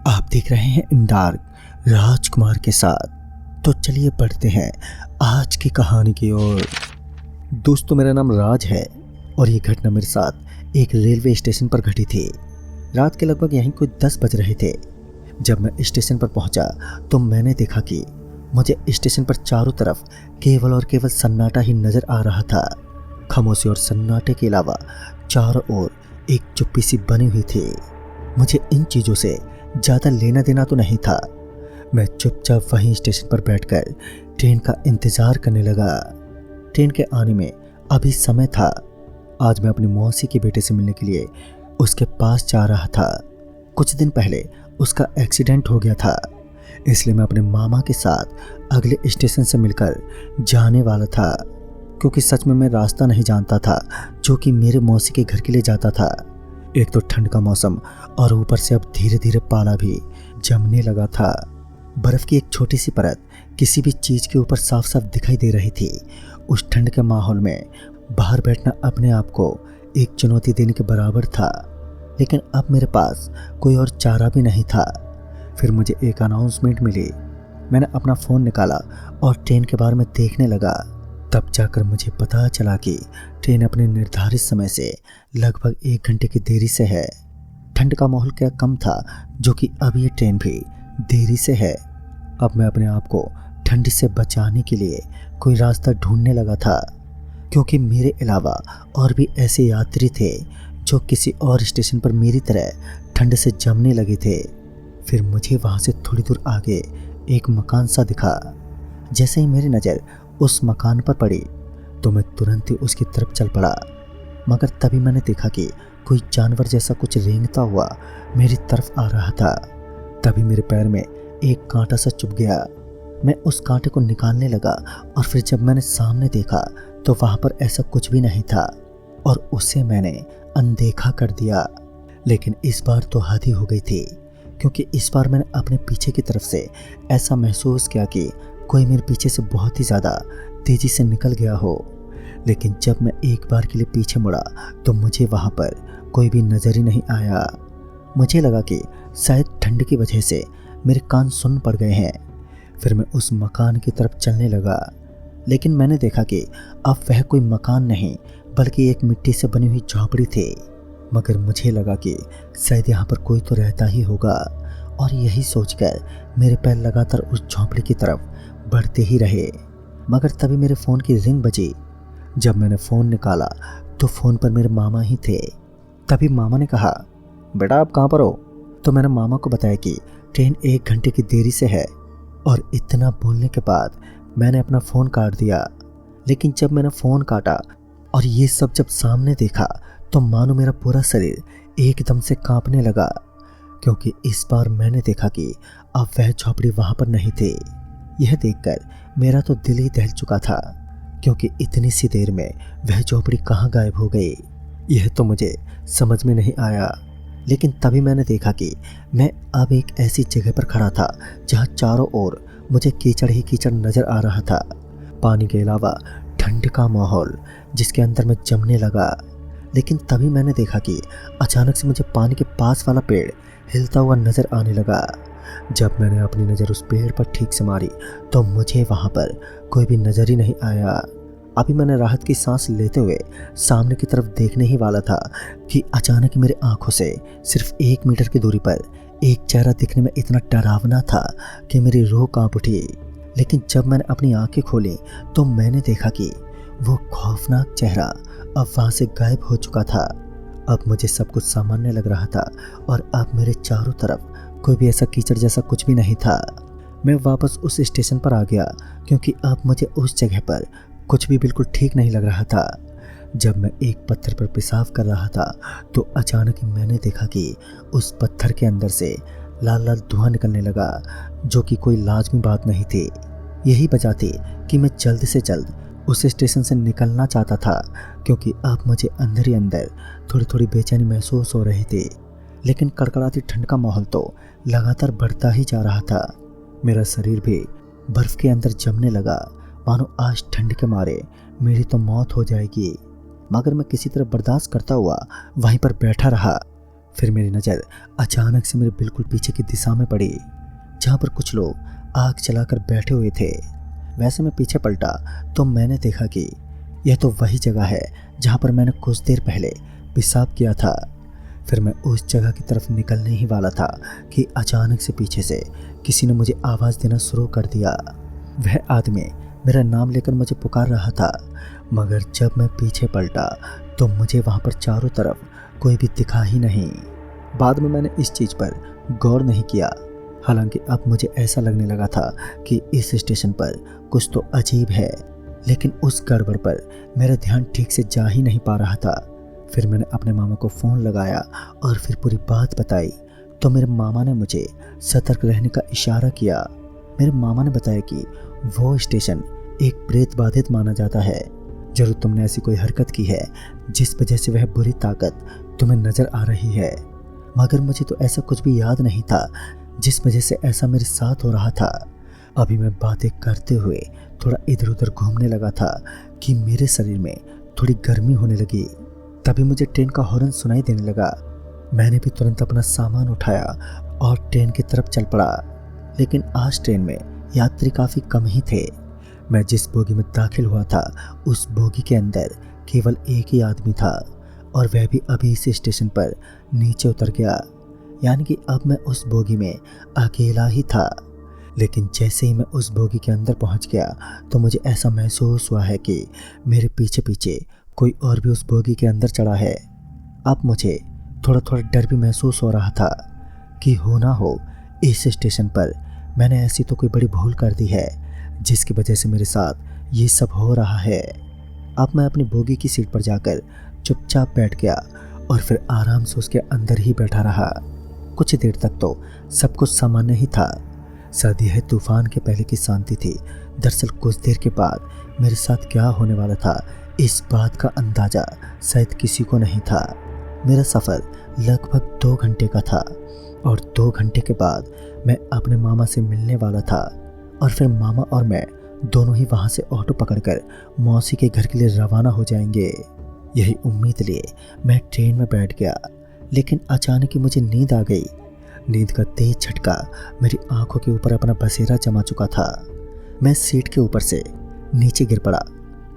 आप देख रहे हैं इन डार्क राजकुमार के साथ। तो चलिए बढ़ते हैं आज की कहानी की ओर। दोस्तों, मेरा नाम राज है और ये घटना मेरे साथ एक रेलवे स्टेशन पर घटी थी। रात के लगभग यहीं कोई 10 बज रहे थे। जब मैं स्टेशन पर पहुंचा तो मैंने देखा कि मुझे स्टेशन पर चारों तरफ केवल और केवल सन्नाटा ही नजर आ रहा था। खामोशी और सन्नाटे के अलावा चारों ओर एक चुप्पी सी बनी हुई थी। मुझे इन चीज़ों से ज़्यादा लेना देना तो नहीं था। मैं चुपचाप वहीं स्टेशन पर बैठकर ट्रेन का इंतज़ार करने लगा। ट्रेन के आने में अभी समय था। आज मैं अपनी मौसी के बेटे से मिलने के लिए उसके पास जा रहा था। कुछ दिन पहले उसका एक्सीडेंट हो गया था, इसलिए मैं अपने मामा के साथ अगले स्टेशन से मिलकर जाने वाला था, क्योंकि सच में मैं रास्ता नहीं जानता था जो कि मेरे मौसी के घर के लिए जाता था। एक तो ठंड का मौसम और ऊपर से अब धीरे धीरे पाला भी जमने लगा था। बर्फ की एक छोटी सी परत किसी भी चीज़ के ऊपर साफ साफ दिखाई दे रही थी। उस ठंड के माहौल में बाहर बैठना अपने आप को एक चुनौती देने के बराबर था, लेकिन अब मेरे पास कोई और चारा भी नहीं था। फिर मुझे एक अनाउंसमेंट मिली। मैंने अपना फ़ोन निकाला और ट्रेन के बारे में देखने लगा। तब जाकर मुझे पता चला कि ट्रेन अपने निर्धारित समय से लगभग 1 घंटे की देरी से है। ठंड का माहौल क्या कम था जो कि अब ये ट्रेन भी देरी से है। अब मैं अपने आप को ठंड से बचाने के लिए कोई रास्ता ढूंढने लगा था, क्योंकि मेरे अलावा और भी ऐसे यात्री थे जो किसी और स्टेशन पर मेरी तरह ठंड से जमने लगे थे। फिर मुझे वहाँ से थोड़ी दूर आगे एक मकान सा दिखा। जैसे ही मेरी नज़र उस मकान पर पड़ी तो मैं तुरंत ही उसकी तरफ चल पड़ा, मगर तभी मैंने देखा कि कोई जानवर जैसा कुछ रेंगता हुआ मेरी तरफ आ रहा था। तभी मेरे पैर में एक कांटा सा चुभ गया। मैं उस कांटे को निकालने लगा और फिर जब मैंने सामने देखा तो वहाँ पर ऐसा कुछ भी नहीं था और उसे मैंने अनदेखा कर दिया। लेकिन इस बार तो हद ही हो गई थी, क्योंकि इस बार मैंने अपने पीछे की तरफ से ऐसा महसूस किया कि कोई मेरे पीछे से बहुत ही ज़्यादा तेज़ी से निकल गया हो। लेकिन जब मैं एक बार के लिए पीछे मुड़ा तो मुझे वहाँ पर कोई भी नज़र ही नहीं आया। मुझे लगा कि शायद ठंड की वजह से मेरे कान सुन पड़ गए हैं। फिर मैं उस मकान की तरफ चलने लगा, लेकिन मैंने देखा कि अब वह कोई मकान नहीं बल्कि एक मिट्टी से बनी हुई झोंपड़ी थी। मगर मुझे लगा कि शायद यहाँ पर कोई तो रहता ही होगा, और यही सोचकर मेरे पैर लगातार उस झोंपड़ी की तरफ बढ़ते ही रहे। मगर तभी मेरे फ़ोन की रिंग बजी। जब मैंने फ़ोन निकाला तो फ़ोन पर मेरे मामा ही थे। तभी मामा ने कहा, बेटा आप कहाँ पर हो? तो मैंने मामा को बताया कि ट्रेन 1 घंटे की देरी से है, और इतना बोलने के बाद मैंने अपना फ़ोन काट दिया। लेकिन जब मैंने फ़ोन काटा और ये सब जब सामने देखा तो मानो मेरा पूरा शरीर एकदम से कांपने लगा, क्योंकि इस बार मैंने देखा कि अब वह झोंपड़ी वहाँ पर नहीं थी। यह देखकर मेरा तो दिल ही दहल चुका था, क्योंकि इतनी सी देर में वह झोंपड़ी कहाँ गायब हो गई, यह तो मुझे समझ में नहीं आया। लेकिन तभी मैंने देखा कि मैं अब एक ऐसी जगह पर खड़ा था जहाँ चारों ओर मुझे कीचड़ ही कीचड़ नज़र आ रहा था। पानी के अलावा ठंड का माहौल जिसके अंदर मैं जमने लगा। लेकिन तभी मैंने देखा कि अचानक से मुझे पानी के पास वाला पेड़ हिलता हुआ नज़र आने लगा। जब मैंने अपनी नज़र उस पेड़ पर ठीक से मारी तो मुझे वहाँ पर कोई भी नज़र ही नहीं आया। अभी मैंने राहत की सांस लेते हुए सामने की तरफ देखने ही वाला था कि अचानक मेरी आंखों से सिर्फ 1 मीटर की दूरी पर एक चेहरा दिखने में इतना डरावना था कि मेरी रूह कांप उठी। लेकिन जब मैंने अपनी आंखें खोली तो मैंने देखा कि वो खौफनाक चेहरा अब वहाँ से गायब हो चुका था। अब मुझे सब कुछ सामान्य लग रहा था और अब मेरे चारों तरफ कोई भी ऐसा कीचड़ जैसा कुछ भी नहीं था। मैं वापस उस स्टेशन पर आ गया, क्योंकि अब मुझे उस जगह पर कुछ भी बिल्कुल ठीक नहीं लग रहा था। जब मैं एक पत्थर पर पेशाब कर रहा था तो अचानक ही मैंने देखा कि उस पत्थर के अंदर से लाल लाल धुआं निकलने लगा, जो कि कोई लाजमी बात नहीं थी। यही वजह थी कि मैं जल्द से जल्द उस स्टेशन से निकलना चाहता था, क्योंकि अब मुझे अंदर ही अंदर थोड़ी थोड़ी बेचैनी महसूस हो रही थी। लेकिन कड़कड़ाती ठंड का माहौल तो लगातार बढ़ता ही जा रहा था। मेरा शरीर भी बर्फ़ के अंदर जमने लगा, मानो आज ठंड के मारे मेरी तो मौत हो जाएगी। मगर मैं किसी तरह बर्दाश्त करता हुआ वहीं पर बैठा रहा। फिर मेरी नज़र अचानक से मेरे बिल्कुल पीछे की दिशा में पड़ी, जहाँ पर कुछ लोग आग जलाकर बैठे हुए थे। वैसे मैं पीछे पलटा तो मैंने देखा कि यह तो वही जगह है जहाँ पर मैंने कुछ देर पहले पेशाब किया था। फिर मैं उस जगह की तरफ निकलने ही वाला था कि अचानक से पीछे से किसी ने मुझे आवाज़ देना शुरू कर दिया। वह आदमी मेरा नाम लेकर मुझे पुकार रहा था, मगर जब मैं पीछे पलटा तो मुझे वहाँ पर चारों तरफ कोई भी दिखा ही नहीं। बाद में मैंने इस चीज़ पर गौर नहीं किया, हालांकि अब मुझे ऐसा लगने लगा था कि इस स्टेशन पर कुछ तो अजीब है, लेकिन उस गड़बड़ पर मेरा ध्यान ठीक से जा ही नहीं पा रहा था। फिर मैंने अपने मामा को फ़ोन लगाया और फिर पूरी बात बताई तो मेरे मामा ने मुझे सतर्क रहने का इशारा किया। मेरे मामा ने बताया कि वो स्टेशन एक प्रेत बाधित माना जाता है। जरूर तुमने ऐसी कोई हरकत की है जिस वजह से वह बुरी ताकत तुम्हें नज़र आ रही है, मगर मुझे तो ऐसा कुछ भी याद नहीं था जिस वजह से ऐसा मेरे साथ हो रहा था। अभी मैं बातें करते हुए थोड़ा इधर उधर घूमने लगा था कि मेरे शरीर में थोड़ी गर्मी होने लगी। तभी मुझे ट्रेन का हॉर्न सुनाई देने लगा। मैंने भी तुरंत अपना सामान उठाया और ट्रेन की तरफ चल पड़ा, लेकिन आज ट्रेन में यात्री काफ़ी कम ही थे। मैं जिस बोगी में दाखिल हुआ था उस बोगी के अंदर केवल एक ही आदमी था, और वह भी अभी इस स्टेशन पर नीचे उतर गया, यानी कि अब मैं उस बोगी में अकेला ही था। लेकिन जैसे ही मैं उस बोगी के अंदर पहुंच गया तो मुझे ऐसा महसूस हुआ है कि मेरे पीछे पीछे कोई और भी उस बोगी के अंदर चढ़ा है। अब मुझे थोड़ा थोड़ा डर भी महसूस हो रहा था कि हो ना हो इस स्टेशन पर मैंने ऐसी तो कोई बड़ी भूल कर दी है जिसकी वजह से मेरे साथ ये सब हो रहा है। अब मैं अपनी बोगी की सीट पर जाकर चुपचाप बैठ गया और फिर आराम से उसके अंदर ही बैठा रहा। कुछ देर तक तो सब कुछ सामान्य ही था। सर्दी है तूफान के पहले की शांति थी। दरअसल कुछ देर के बाद मेरे साथ क्या होने वाला था इस बात का अंदाज़ा शायद किसी को नहीं था। मेरा सफ़र लगभग 2 घंटे का था और 2 घंटे के बाद मैं अपने मामा से मिलने वाला था, और फिर मामा और मैं दोनों ही वहाँ से ऑटो पकड़कर मौसी के घर के लिए रवाना हो जाएंगे। यही उम्मीद लिए मैं ट्रेन में बैठ गया, लेकिन अचानक ही मुझे नींद आ गई। नींद का तेज झटका मेरी आंखों के ऊपर अपना बसेरा जमा चुका था। मैं सीट के ऊपर से नीचे गिर पड़ा।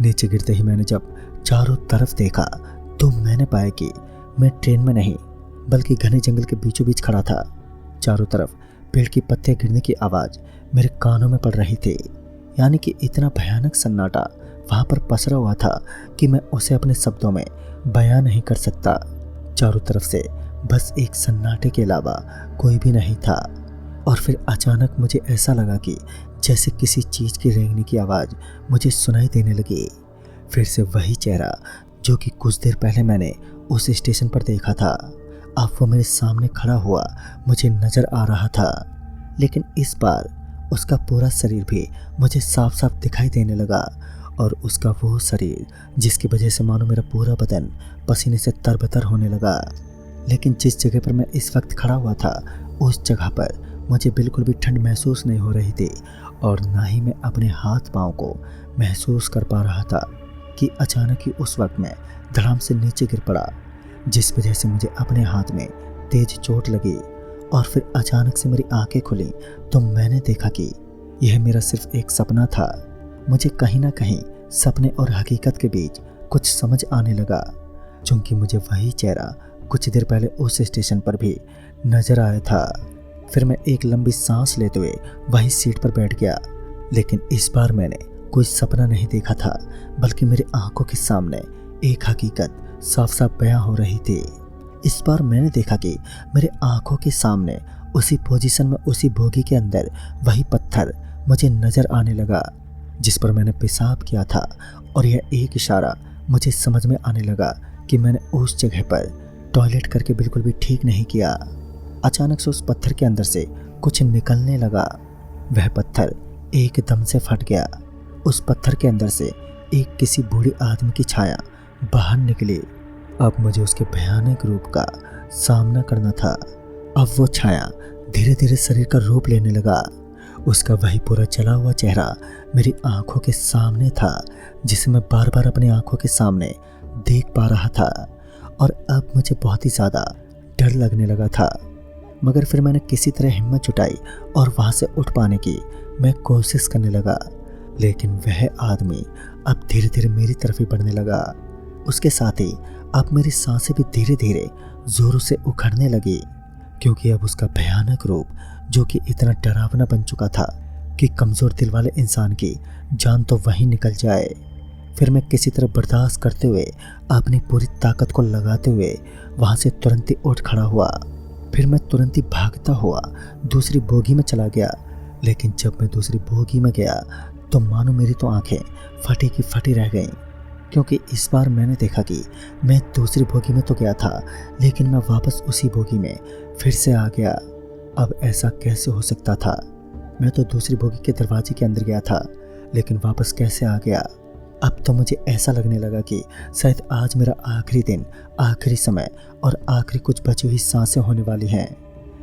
नीचे गिरते ही मैंने जब चारों तरफ देखा तो मैंने पाया कि मैं ट्रेन में नहीं बल्कि घने जंगल के बीचों बीच खड़ा था। चारों तरफ पेड़ की पत्तियां गिरने की आवाज़ मेरे कानों में पड़ रही थी, यानी कि इतना भयानक सन्नाटा वहाँ पर पसरा हुआ था कि मैं उसे अपने शब्दों में बयां नहीं कर सकता। चारों तरफ से बस एक सन्नाटे के अलावा कोई भी नहीं था। और फिर अचानक मुझे ऐसा लगा कि जैसे किसी चीज़ की रेंगने की आवाज़ मुझे सुनाई देने लगी। फिर से वही चेहरा जो कि कुछ देर पहले मैंने उस स्टेशन पर देखा था, अब वो मेरे सामने खड़ा हुआ मुझे नज़र आ रहा था। लेकिन इस बार उसका पूरा शरीर भी मुझे साफ साफ दिखाई देने लगा, और उसका वो शरीर जिसकी वजह से मानो मेरा पूरा बदन पसीने से तरबतर होने लगा। लेकिन जिस जगह पर मैं इस वक्त खड़ा हुआ था उस जगह पर मुझे बिल्कुल भी ठंड महसूस नहीं हो रही थी, और ना ही मैं अपने हाथ पाँव को महसूस कर पा रहा था कि अचानक ही उस वक्त मैं धड़ाम से नीचे गिर पड़ा, जिस वजह से मुझे अपने हाथ में तेज चोट लगी। और फिर अचानक से मेरी आंखें खुली तो मैंने देखा कि यह मेरा सिर्फ एक सपना था। मुझे कहीं ना कहीं सपने और हकीकत के बीच कुछ समझ आने लगा, क्योंकि मुझे वही चेहरा कुछ देर पहले उस स्टेशन पर भी नजर आया था। फिर मैं एक लंबी सांस लेते हुए वही सीट पर बैठ गया, लेकिन इस बार मैंने कोई सपना नहीं देखा था, बल्कि मेरी आंखों के सामने एक हकीकत साफ साफ बयां हो रही थी। इस बार मैंने देखा कि मेरे आंखों के सामने उसी पोजीशन में उसी बोगी के अंदर वही पत्थर मुझे नजर आने लगा जिस पर मैंने पेशाब किया था, और यह एक इशारा मुझे समझ में आने लगा कि मैंने उस जगह पर टॉयलेट करके बिल्कुल भी ठीक नहीं किया। अचानक से उस पत्थर के अंदर से कुछ निकलने लगा। वह पत्थर एकदम से फट गया। उस पत्थर के अंदर से एक किसी बूढ़े आदमी की छाया बाहर निकली। अब मुझे उसके भयानक रूप का सामना करना था। अब वो छाया धीरे धीरे शरीर का रूप लेने लगा। उसका वही पूरा जला हुआ चेहरा मेरी आंखों के सामने था, जिसे मैं बार बार अपनी आंखों के सामने देख पा रहा था। और अब मुझे बहुत ही ज़्यादा डर लगने लगा था। मगर फिर मैंने किसी तरह हिम्मत जुटाई और वहाँ से उठ पाने की मैं कोशिश करने लगा, लेकिन वह आदमी अब धीरे धीरे मेरी तरफ ही बढ़ने लगा। उसके साथ ही अब मेरी सांसें भी धीरे धीरे जोरों से उखड़ने लगी, क्योंकि अब उसका भयानक रूप, जो कि इतना डरावना बन चुका था कि कमज़ोर दिल वाले इंसान की जान तो वहीं निकल जाए। फिर मैं किसी तरह बर्दाश्त करते हुए अपनी पूरी ताकत को लगाते हुए वहाँ से तुरंत ही उठ खड़ा हुआ। फिर मैं तुरंत ही भागता हुआ दूसरी बोगी में चला गया। लेकिन जब मैं दूसरी बोगी में गया तो मानो मेरी तो आंखें फटी की फटी रह गईं, क्योंकि इस बार मैंने देखा कि मैं दूसरी बोगी में तो गया था, लेकिन मैं वापस उसी बोगी में फिर से आ गया। अब ऐसा कैसे हो सकता था? मैं तो दूसरी बोगी के दरवाजे के अंदर गया था, लेकिन वापस कैसे आ गया? अब तो मुझे ऐसा लगने लगा कि शायद आज मेरा आखिरी दिन, आखिरी समय और आखिरी कुछ बची हुई सांसें होने वाली हैं।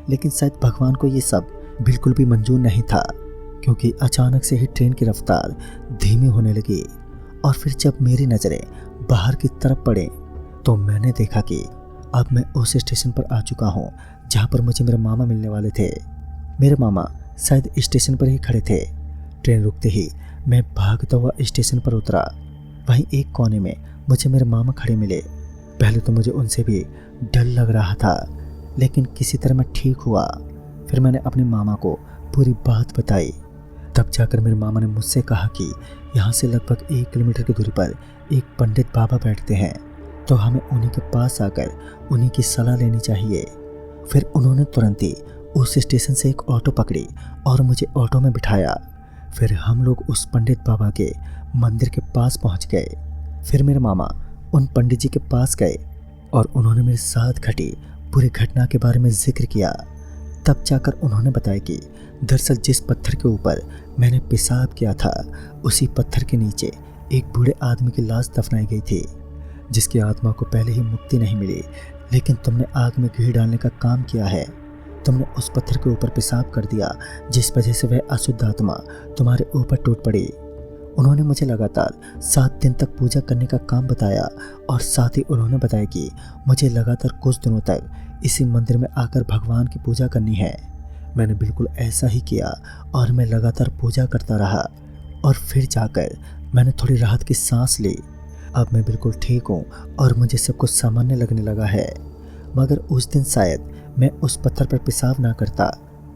लेकिन शायद भगवान को ये सब बिल्कुल भी मंजूर नहीं था, क्योंकि अचानक से ही ट्रेन की रफ्तार धीमी होने लगी। और फिर जब मेरी नज़रें बाहर की तरफ पड़े तो मैंने देखा कि अब मैं उस स्टेशन पर आ चुका हूँ जहाँ पर मुझे मेरे मामा मिलने वाले थे। मेरे मामा शायद स्टेशन पर ही खड़े थे। ट्रेन रुकते ही मैं भागता हुआ स्टेशन पर उतरा। वहीं एक कोने में मुझे मेरे मामा खड़े मिले। पहले तो मुझे उनसे भी डर लग रहा था, लेकिन किसी तरह मैं ठीक हुआ। फिर मैंने अपने मामा को पूरी बात बताई। तब जाकर मेरे मामा ने मुझसे कहा कि यहाँ से लगभग 1 किलोमीटर की दूरी पर एक पंडित बाबा बैठते हैं, तो हमें उन्हीं के पास आकर उन्हीं की सलाह लेनी चाहिए। फिर उन्होंने तुरंत ही उस स्टेशन से एक ऑटो पकड़ी और मुझे ऑटो में बिठाया। फिर हम लोग उस पंडित बाबा के मंदिर के पास पहुंच गए। फिर मेरे मामा उन पंडित जी के पास गए और उन्होंने मेरे साथ घटी पूरी घटना के बारे में जिक्र किया। तब जाकर उन्होंने बताया कि दरअसल जिस पत्थर के ऊपर मैंने पेशाब किया था, उसी पत्थर के नीचे एक बूढ़े आदमी की लाश दफनाई गई थी, जिसकी आत्मा को पहले ही मुक्ति नहीं मिली, लेकिन तुमने आग में घी डालने का काम किया है। तुमने उस पत्थर के ऊपर पेशाब कर दिया, जिस वजह से वह अशुद्ध आत्मा तुम्हारे ऊपर टूट पड़ी। उन्होंने मुझे लगातार 7 दिन तक पूजा करने का काम बताया और साथ ही उन्होंने बताया कि मुझे लगातार कुछ दिनों तक इसी मंदिर में आकर भगवान की पूजा करनी है। मैंने बिल्कुल ऐसा ही किया और मैं लगातार पूजा करता रहा और फिर जाकर मैंने थोड़ी राहत की सांस ली। अब मैं बिल्कुल ठीक हूँ और मुझे सब कुछ सामान्य लगने लगा है। मगर उस दिन शायद मैं उस पत्थर पर पेशाब ना करता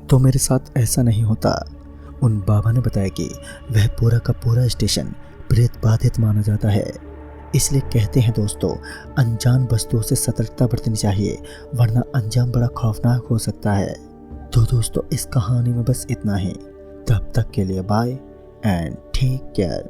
तो मेरे साथ ऐसा नहीं होता। उन बाबा ने बताया कि वह पूरा का पूरा स्टेशन प्रेत बाधित माना जाता है। इसलिए कहते हैं दोस्तों, अनजान वस्तुओं से सतर्कता बरतनी चाहिए, वरना अंजाम बड़ा खौफनाक हो सकता है। तो दोस्तों, इस कहानी में बस इतना ही। तब तक के लिए बाय एंड टेक केयर।